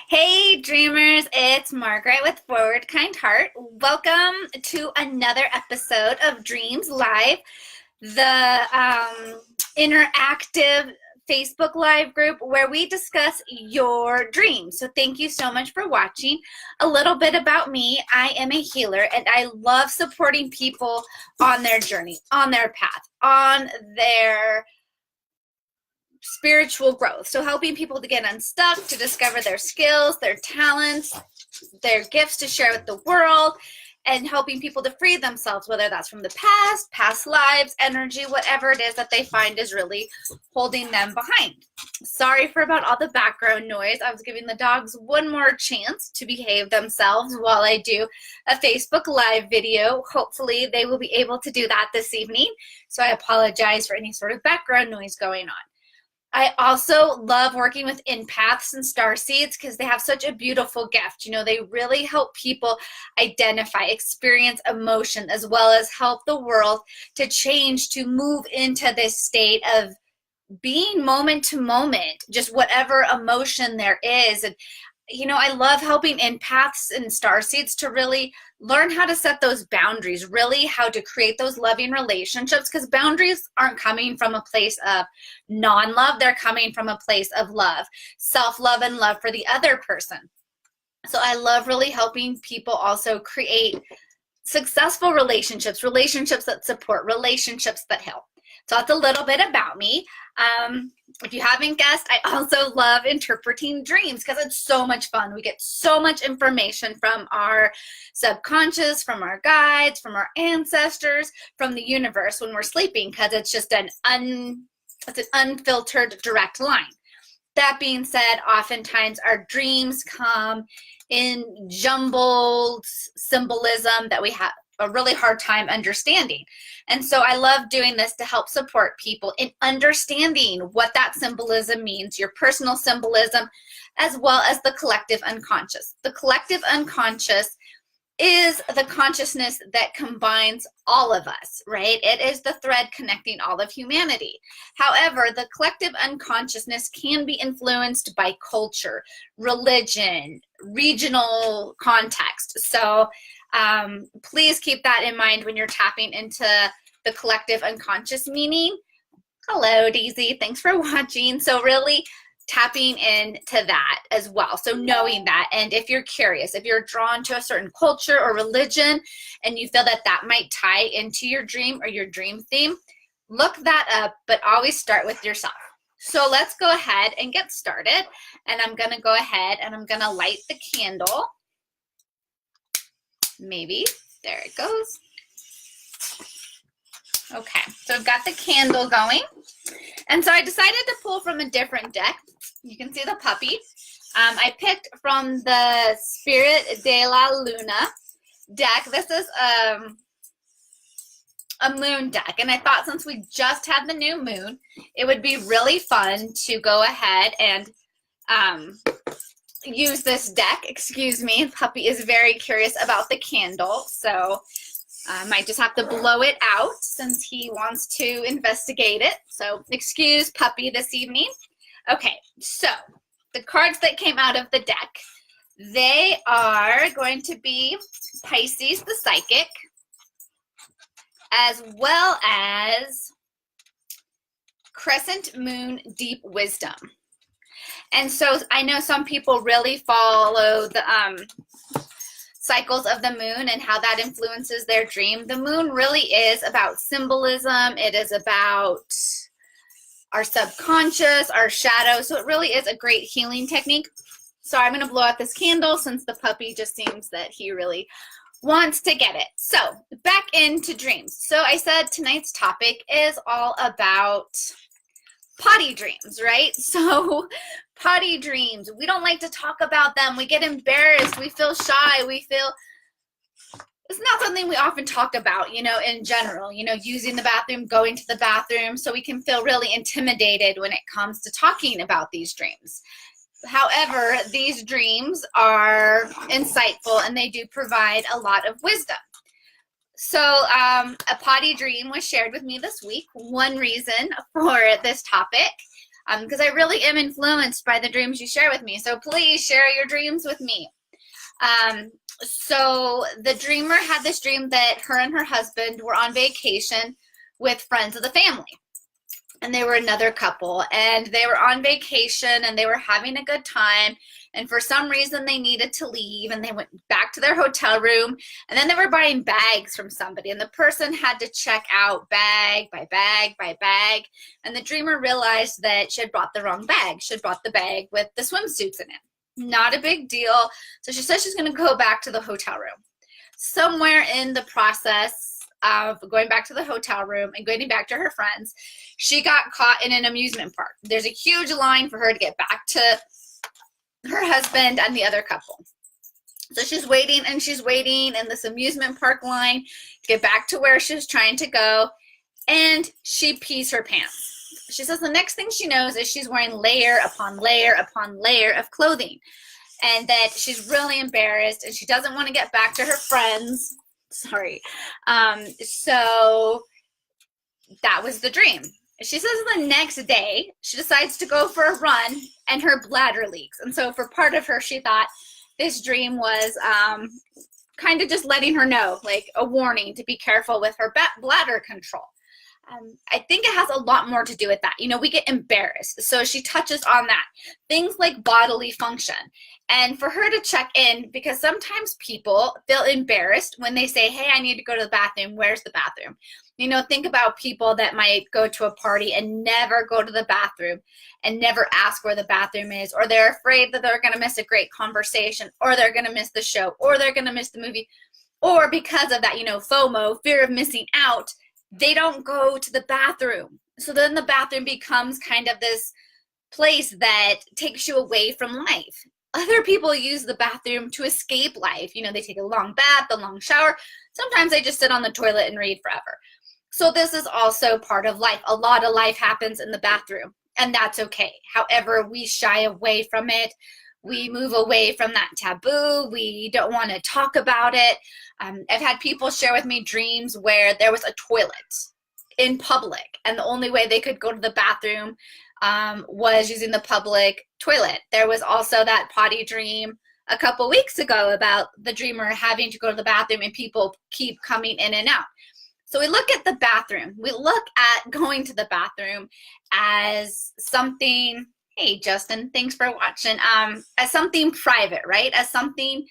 Hey dreamers, it's Margaret with Forward Kind Heart. Welcome to another episode of Dreams Live, the interactive Facebook Live group where we discuss your dreams. So thank you so much for watching. A little bit about me. I am a healer and I love supporting people on their journey, on their path, on their spiritual growth. So helping people to get unstuck, to discover their skills, their talents, their gifts to share with the world, and helping people to free themselves, whether that's from the past lives, energy, whatever it is that they find is really holding them behind. Sorry for about all the background noise. I was giving the dogs one more chance to behave themselves while I do a Facebook Live video. Hopefully they will be able to do that this evening. So I apologize for any sort of background noise going on. I also love working with empaths and starseeds because they have such a beautiful gift. You know, they really help people identify, experience emotion, as well as help the world to change, to move into this state of being moment to moment, just whatever emotion there is. And you know, I love helping empaths and starseeds to really learn how to set those boundaries, really how to create those loving relationships, because boundaries aren't coming from a place of non-love. They're coming from a place of love, self-love and love for the other person. So I love really helping people also create successful relationships, relationships that support, relationships that help. So that's a little bit about me. If you haven't guessed, I also love interpreting dreams because it's so much fun. We get so much information from our subconscious, from our guides, from our ancestors, from the universe when we're sleeping, because it's just an unfiltered direct line. That being said, oftentimes our dreams come in jumbled symbolism that we have a really hard time understanding. And so I love doing this to help support people in understanding what that symbolism means, your personal symbolism, as well as the collective unconscious. The collective unconscious is the consciousness that combines all of us, right? It is the thread connecting all of humanity. However, the collective unconsciousness can be influenced by culture, religion, regional context. So please keep that in mind when you're tapping into the collective unconscious meaning. Hello, Daisy. Thanks for watching. So really tapping into that as well. So knowing that, and if you're curious, if you're drawn to a certain culture or religion and you feel that that might tie into your dream or your dream theme, look that up, but always start with yourself. So let's go ahead and get started. And I'm going to go ahead and I'm going to light the candle. Maybe. There it goes. Okay, so I've got the candle going. And so I decided to pull from a different deck. You can see the puppy. I picked from the Spirit de la Luna deck. This is a moon deck. And I thought since we just had the new moon, it would be really fun to go ahead and use this deck. Excuse me, puppy is very curious about the candle, so I might just have to blow it out since he wants to investigate it. So excuse puppy this evening. Okay, so the cards that came out of the deck, they are going to be Pisces the Psychic, as well as Crescent Moon Deep Wisdom. And so I know some people really follow the cycles of the moon and how that influences their dream. The moon really is about symbolism. It is about our subconscious, our shadow. So it really is a great healing technique. So I'm going to blow out this candle since the puppy just seems that he really wants to get it. So back into dreams. So I said tonight's topic is all about potty dreams, right? So potty dreams, we don't like to talk about them. We get embarrassed. We feel shy. We feel it's not something we often talk about, you know, in general, you know, using the bathroom, going to the bathroom. So we can feel really intimidated when it comes to talking about these dreams. However, these dreams are insightful and they do provide a lot of wisdom. So a potty dream was shared with me this week. One reason for this topic because I really am influenced by the dreams you share with me. So please share your dreams with me. So the dreamer had this dream that her and her husband were on vacation with friends of the family. And they were another couple, and they were on vacation, and they were having a good time. And for some reason, they needed to leave, and they went back to their hotel room. And then they were buying bags from somebody, and the person had to check out bag by bag by bag. And the dreamer realized that she had brought the wrong bag. She had brought the bag with the swimsuits in it. Not a big deal. So she says she's going to go back to the hotel room. Somewhere in the process of going back to the hotel room and going back to her friends, she got caught in an amusement park. There's a huge line for her to get back to her husband and the other couple. So she's waiting and she's waiting in this amusement park line to get back to where she was trying to go, and she pees her pants. She says the next thing she knows is she's wearing layer upon layer upon layer of clothing, and that she's really embarrassed and she doesn't want to get back to her friends. Sorry. So that was the dream. She says the next day she decides to go for a run and her bladder leaks. And so for part of her, she thought this dream was kind of just letting her know, like a warning to be careful with her bladder control. I think it has a lot more to do with that. You know, we get embarrassed. So she touches on that. Things like bodily function. And for her to check in, because sometimes people feel embarrassed when they say, hey, I need to go to the bathroom. Where's the bathroom? You know, think about people that might go to a party and never go to the bathroom and never ask where the bathroom is, or they're afraid that they're going to miss a great conversation, or they're going to miss the show, or they're going to miss the movie, or because of that, you know, FOMO, fear of missing out, they don't go to the bathroom. So then the bathroom becomes kind of this place that takes you away from life. Other people use the bathroom to escape life. You know, they take a long bath, a long shower. Sometimes they just sit on the toilet and read forever. So this is also part of life. A lot of life happens in the bathroom, and that's okay. However, we shy away from it. We move away from that taboo. We don't want to talk about it. I've had people share with me dreams where there was a toilet in public, and the only way they could go to the bathroom was using the public toilet. There was also that potty dream a couple weeks ago about the dreamer having to go to the bathroom and people keep coming in and out. So we look at the bathroom. We look at going to the bathroom as something, hey, Justin, thanks for watching, as something private, right? As something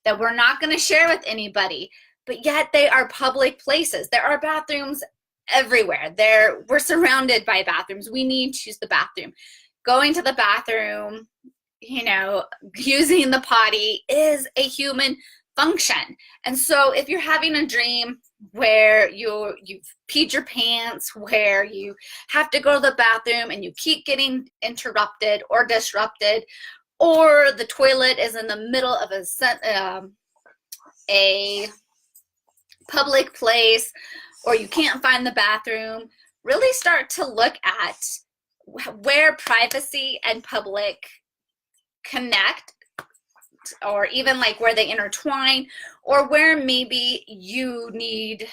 that we're not going to share with anybody, but yet they are public places. There are bathrooms everywhere. We're surrounded by bathrooms. We need to use the bathroom. Going to the bathroom, you know, using the potty is a human function. And so if you're having a dream where you've peed your pants, where you have to go to the bathroom and you keep getting interrupted or disrupted, or the toilet is in the middle of a public place, or you can't find the bathroom, really start to look at where privacy and public connect, or even like where they intertwine, or where maybe you need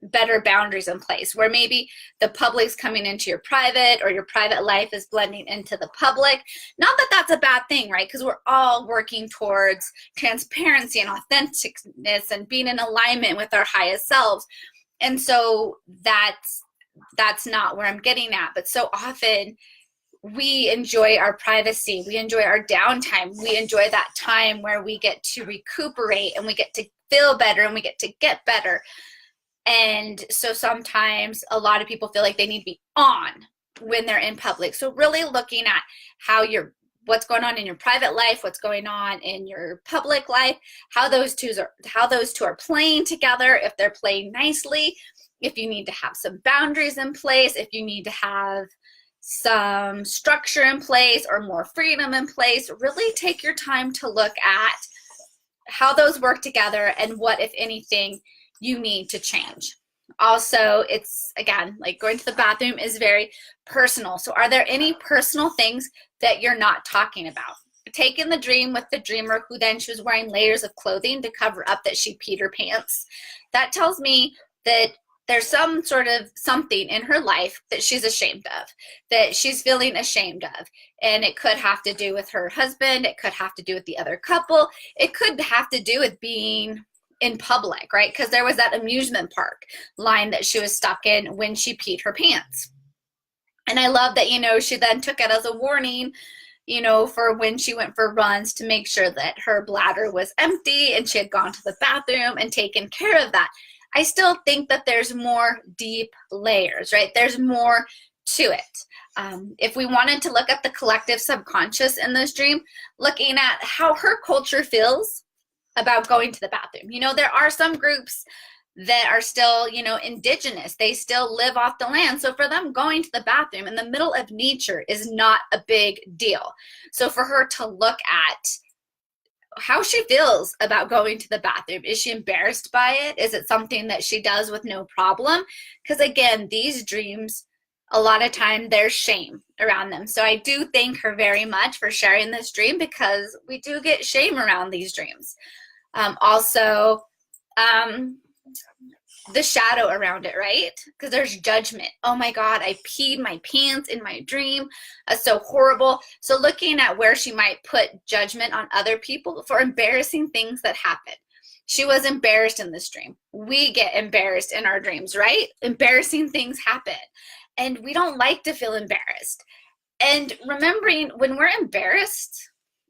better boundaries in place, where maybe the public's coming into your private, or your private life is blending into the public. Not that that's a bad thing, right? Because we're all working towards transparency and authenticness and being in alignment with our highest selves. And so that's not where I'm getting at. But so often we enjoy our privacy, we enjoy our downtime, we enjoy that time where we get to recuperate and we get to feel better and we get to get better. And so sometimes a lot of people feel like they need to be on when they're in public. So really looking at what's going on in your private life, what's going on in your public life, how those two are playing together, if they're playing nicely, if you need to have some boundaries in place, if you need to have some structure in place or more freedom in place. Really take your time to look at how those work together and what, if anything, you need to change. Also, it's, again, like going to the bathroom is very personal. So are there any personal things that you're not talking about? Taking the dream with the dreamer who then she was wearing layers of clothing to cover up that she peed her pants. That tells me that there's some sort of something in her life that she's ashamed of, that she's feeling ashamed of. And it could have to do with her husband. It could have to do with the other couple. It could have to do with being in public, right? Because there was that amusement park line that she was stuck in when she peed her pants. And I love that, she then took it as a warning, for when she went for runs to make sure that her bladder was empty and she had gone to the bathroom and taken care of that. I still think that there's more deep layers, right? There's more to it. If we wanted to look at the collective subconscious in this dream, looking at how her culture feels about going to the bathroom. There are some groups that are still, indigenous. They still live off the land. So for them, going to the bathroom in the middle of nature is not a big deal. So for her to look at how she feels about going to the bathroom. Is she embarrassed by it? Is it something that she does with no problem? Because again, these dreams, a lot of time there's shame around them. So I do thank her very much for sharing this dream, because we do get shame around these dreams. Also, the shadow around it, right? Because there's judgment. Oh my God, I peed my pants in my dream. That's so horrible. So looking at where she might put judgment on other people for embarrassing things that happen. She was embarrassed in this dream. We get embarrassed in our dreams, right? Embarrassing things happen. And we don't like to feel embarrassed. And remembering when we're embarrassed,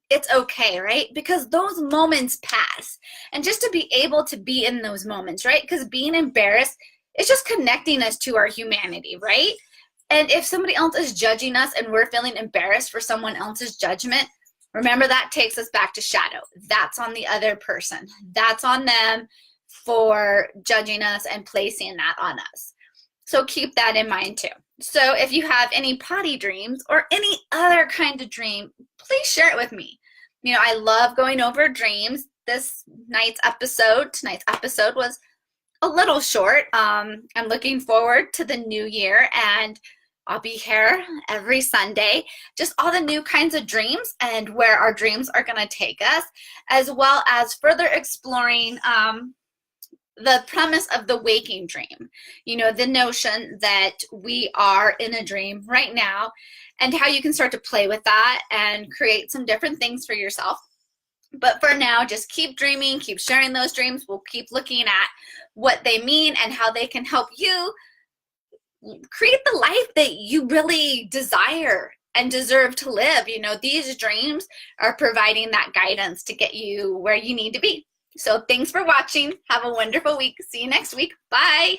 it's okay, right? Because those moments pass. And just to be able to be in those moments, right? Because being embarrassed, it's just connecting us to our humanity, right? And if somebody else is judging us and we're feeling embarrassed for someone else's judgment, remember that takes us back to shadow. That's on the other person. That's on them for judging us and placing that on us. So keep that in mind too. So if you have any potty dreams or any other kind of dream, please share it with me. I love going over dreams. Tonight's episode was a little short. I'm looking forward to the new year, and I'll be here every Sunday. Just all the new kinds of dreams and where our dreams are going to take us, as well as further exploring the premise of the waking dream, the notion that we are in a dream right now, and how you can start to play with that and create some different things for yourself. But for now, just keep dreaming, keep sharing those dreams. We'll keep looking at what they mean and how they can help you create the life that you really desire and deserve to live. These dreams are providing that guidance to get you where you need to be. So thanks for watching. Have a wonderful week. See you next week. Bye.